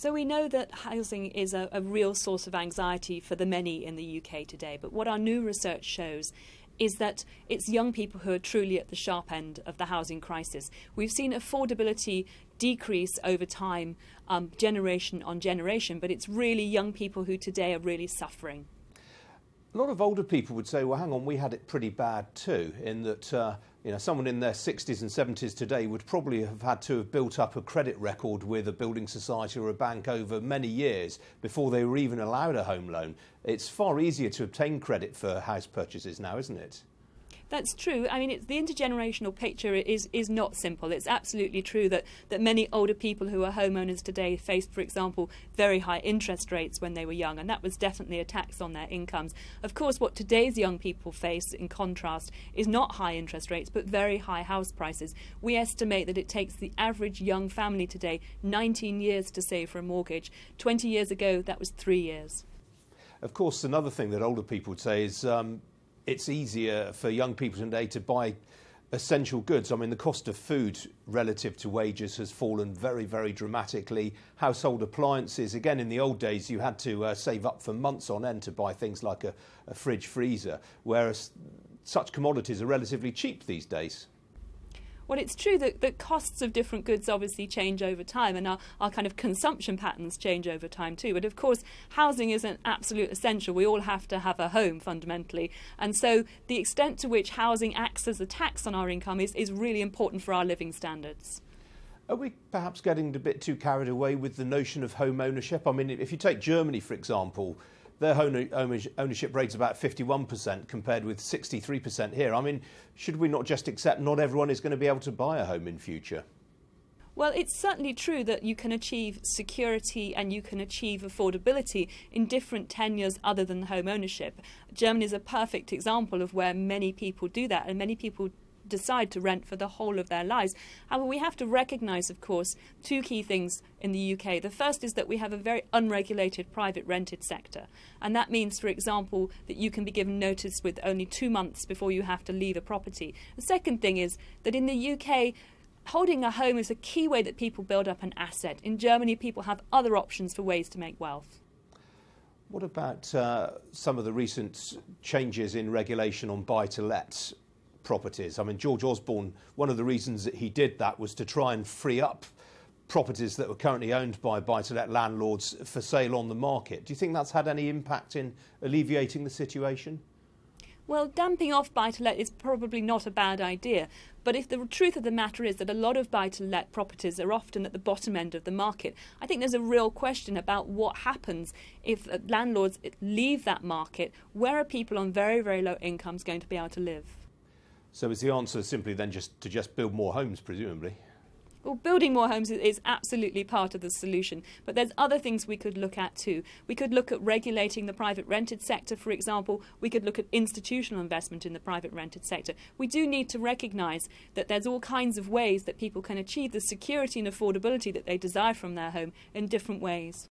So we know that housing is a real source of anxiety for the many in the UK today, but what our new research shows is that it's young people who are truly at the sharp end of the housing crisis. We've seen affordability decrease over time, generation on generation, but it's really young people who today are really suffering. A lot of older people would say, well, hang on, we had it pretty bad too, in that someone in their 60s and 70s today would probably have had to have built up a credit record with a building society or a bank over many years before they were even allowed a home loan. It's far easier to obtain credit for house purchases now, isn't it? That's true. I mean, the intergenerational picture is not simple. It's absolutely true that many older people who are homeowners today faced, for example, very high interest rates when they were young, and that was definitely a tax on their incomes. Of course, what today's young people face, in contrast, is not high interest rates, but very high house prices. We estimate that it takes the average young family today 19 years to save for a mortgage. 20 years ago, that was 3 years. Of course, another thing that older people would say is it's easier for young people today to buy essential goods. I mean, the cost of food relative to wages has fallen very, very dramatically. Household appliances, again, in the old days, you had to save up for months on end to buy things like a fridge freezer, whereas such commodities are relatively cheap these days. Well, it's true that the costs of different goods obviously change over time, and our kind of consumption patterns change over time too. But of course, housing is an absolute essential. We all have to have a home fundamentally. And so the extent to which housing acts as a tax on our income is really important for our living standards. Are we perhaps getting a bit too carried away with the notion of home ownership? I mean, if you take Germany, for example, their home ownership rate is about 51% compared with 63% here. I mean, should we not just accept not everyone is going to be able to buy a home in future? Well, it's certainly true that you can achieve security and you can achieve affordability in different tenures other than home ownership. Germany is a perfect example of where many people do that, and many people decide to rent for the whole of their lives. However, we have to recognise, of course, two key things in the UK. The first is that we have a very unregulated private rented sector, and that means, for example, that you can be given notice with only 2 months before you have to leave a property. The second thing is that in the UK, holding a home is a key way that people build up an asset. In Germany, people have other options for ways to make wealth. What about some of the recent changes in regulation on buy-to-let properties? I mean, George Osborne, one of the reasons that he did that was to try and free up properties that were currently owned by buy-to-let landlords for sale on the market. Do you think that's had any impact in alleviating the situation? Well, damping off buy-to-let is probably not a bad idea, but if the truth of the matter is that a lot of buy-to-let properties are often at the bottom end of the market, I think there's a real question about what happens if landlords leave that market. Where are people on very, very low incomes going to be able to live? So is the answer simply then just to build more homes, presumably? Well, building more homes is absolutely part of the solution, but there's other things we could look at too. We could look at regulating the private rented sector, for example. We could look at institutional investment in the private rented sector. We do need to recognise that there's all kinds of ways that people can achieve the security and affordability that they desire from their home in different ways.